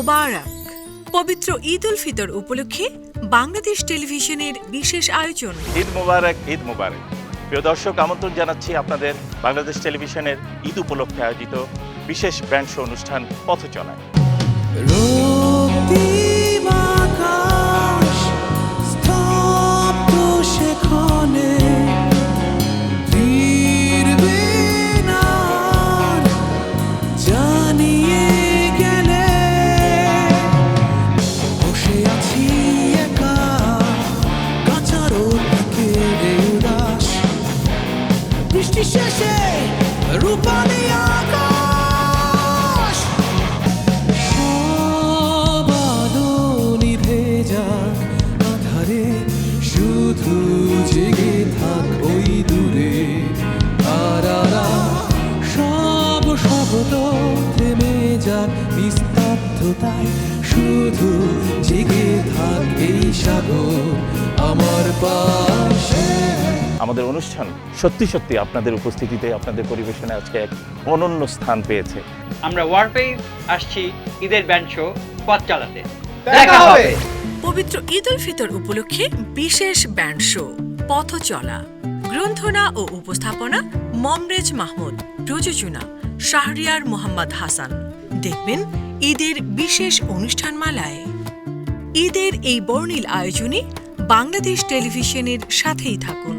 মুবারক। পবিত্র ঈদ উল ফিতর উপলক্ষে বাংলাদেশ টেলিভিশনের বিশেষ আয়োজন ঈদ মুবারক, ঈদ মুবারক। প্রিয় দর্শক, আমন্ত্রণ জানাচ্ছি আপনাদের বাংলাদেশ টেলিভিশনের ঈদ উপলক্ষে আয়োজিত বিশেষ ব্যান্ড শো অনুষ্ঠান পথচলায়। শেষে রূপালী আকাশ, সব আলো নিভে যাক আধারে, শুধু জেগে থাক ওই দূরে তারারা। সব শব্দ থেমে যাক নিস্তব্ধতায়, শুধু জেগে থাক এই সাগর আমার পাশে। আমাদের অনুষ্ঠান সত্যি সত্যি আপনাদের উপস্থিতিতে, আপনাদের পরিবেশনে আজকে এক অনন্য স্থান পেয়েছে। আমরা ওয়ারফেই আসছি ঈদের ব্যান্ড শো পথ চালাতে। দেখা হবে। পবিত্র ঈদ উল ফিতর উপলক্ষে বিশেষ ব্যান্ড শো পথচলা। গ্রন্থনা ও উপস্থাপনা মমরেজ মাহমুদ, প্রযোজনা শাহরিয়ার মোহাম্মদ হাসান। দেখবেন ঈদের বিশেষ অনুষ্ঠানমালায়। ঈদের এই বর্ণিল আয়োজনে বাংলাদেশ টেলিভিশনের সাথেই থাকুন।